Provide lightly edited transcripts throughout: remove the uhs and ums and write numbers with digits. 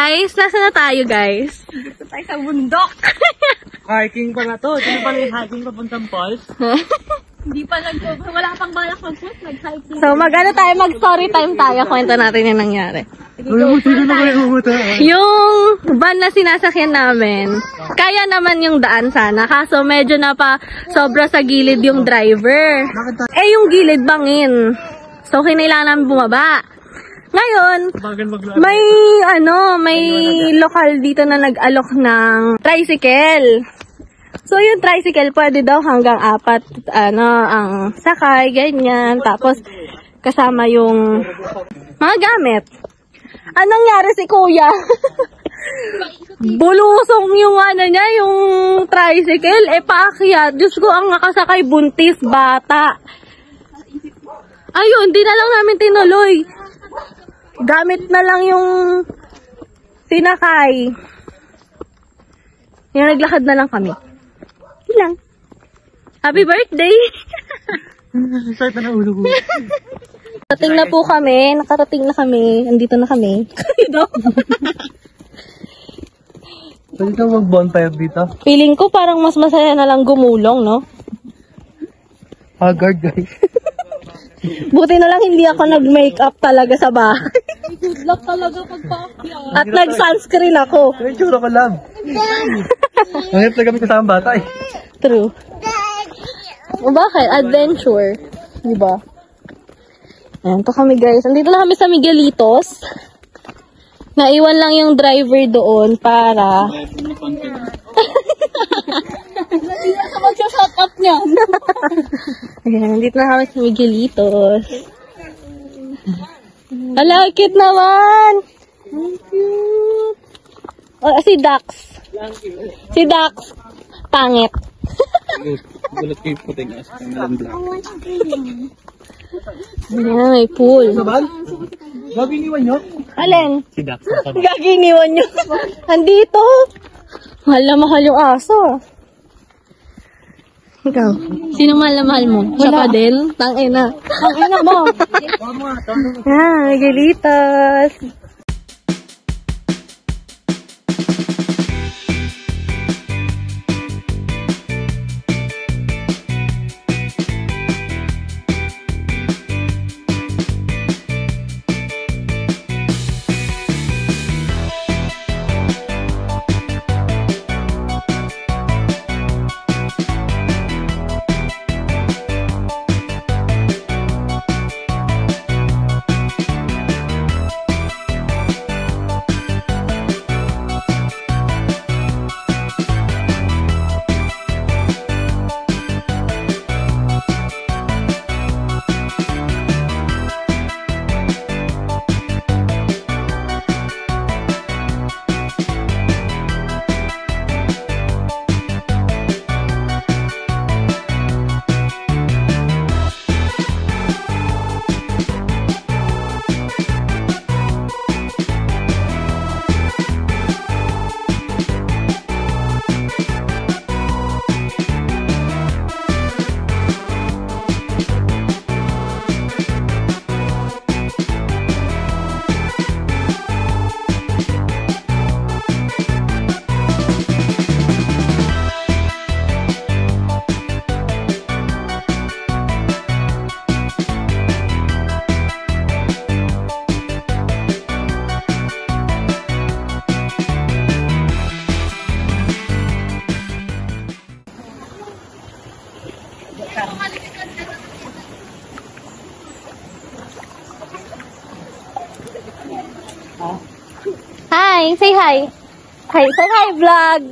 Guys, nasa na tayo, guys? Dito tayo sa bundok. Hiking pa na to. Dito pala yung hiking papuntang falls. Hindi pa wala pang balak mag-shoot, nag-hiking. So, mag-story time tayo. Kwento natin yung nangyari. Yung van na sinasakyan namin, kaya naman yung daan sana. Kaso medyo na pa sobra sa gilid yung driver. Eh, yung gilid bangin. So, kinailangan namin bumaba. Ngayon, may lokal dito na nag-alok ng tricycle. So, yung tricycle, pwede daw hanggang 4, ang sakay, ganyan. Tapos, kasama yung mga gamit. Anong nangyari si kuya? Bulusong yung yung tricycle. Paakyat. Diyos ko, ang nakasakay, buntis, bata. Ayun, di na lang namin tinuloy. Gamit na lang yung sinakay. Yung naglakad na lang kami. Ilang. Happy birthday! Start na ulo ko. Nakarating na po kami. Nakarating na kami. Andito na kami. Pwede ka mag-bonfire dito? Feeling ko parang mas masaya na lang gumulong, no? Haggard, guys. Buti na lang hindi ako nag-makeup talaga sa bahay. Good luck talaga pagpaakyat. At nag-sunscreen ako. May tsura ko lang. Ang hirap na kami kasama bata eh. True. O bakit? Adventure. Diba? Ayan, to kami guys. Andito lang kami sa Miguelitos. Naiwan lang yung driver doon para... Hindi na sa mag-shut up niya. Ayan, nandito na kami sa Miguelitos. Ala, cute naman! Cute! Oh, si Dax. Si Dax. Pangit. Gulat kayo puting as. Ayan, may pool. Sabal? Gaginiwan nyo? Alin? Si Dax. Gaginiwan nyo. Andito. Mahal na mahal yung aso. Ikaw. Sino mahal na mahal mo? Siya pa din? Tangina. Tangina mo. Miguelitos. Hi, say hi. Hi, say hi, vlog.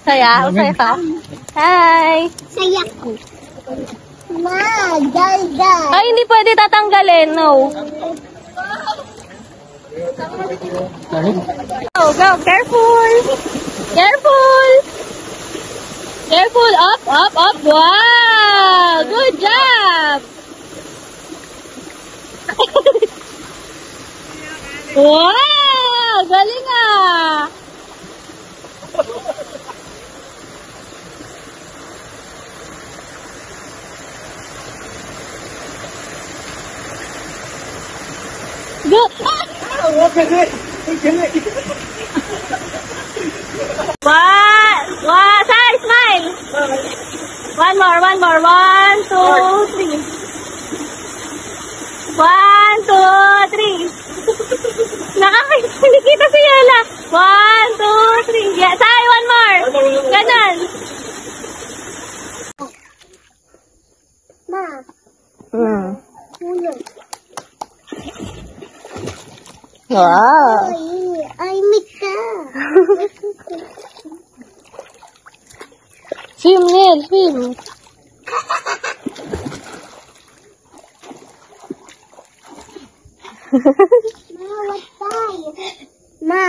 Saya, saya ka. Hi. Saya ko. Dal. Ay, hindi pwede tatanggalin, no. Go, go, careful. Careful. Careful, up, up, up. Wow, good job. Wow, galing ah. Go. Smile! One more. 1, 2, 3. 1, 2, 3. Nakikita si Yala. 1, 2, 3. Yeah, Sai, one more. Ganon. Ma, Mm. Wow. ay mika. Swim, Nel, swim. Ma, what time? Ma,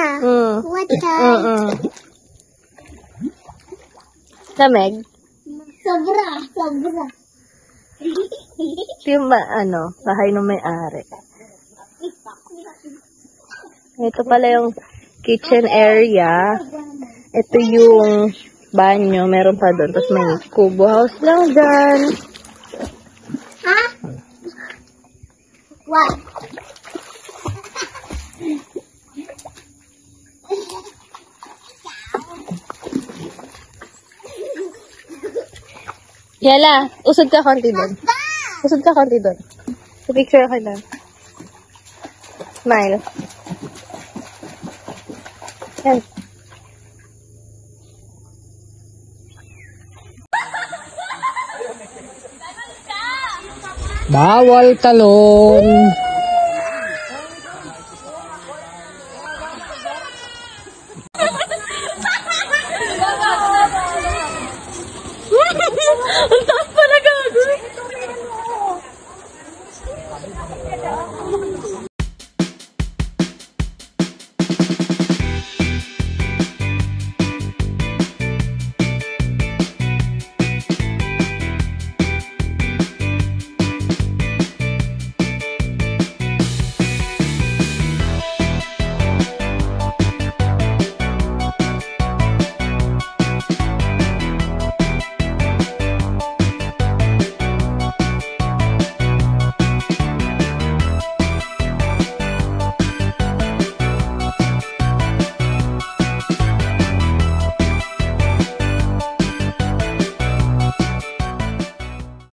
what Mm. time? Lamig. Sobra. Ito yung bahay ng may-ari. Ito pala yung kitchen area. Ito yung banyo. Meron pa doon. Tapos may kubo house lang dyan. Ha? What? Yala, usod ka konti doon. Usod ka konti doon. Sa picture ka na. Smile. Yan. Bawal talon.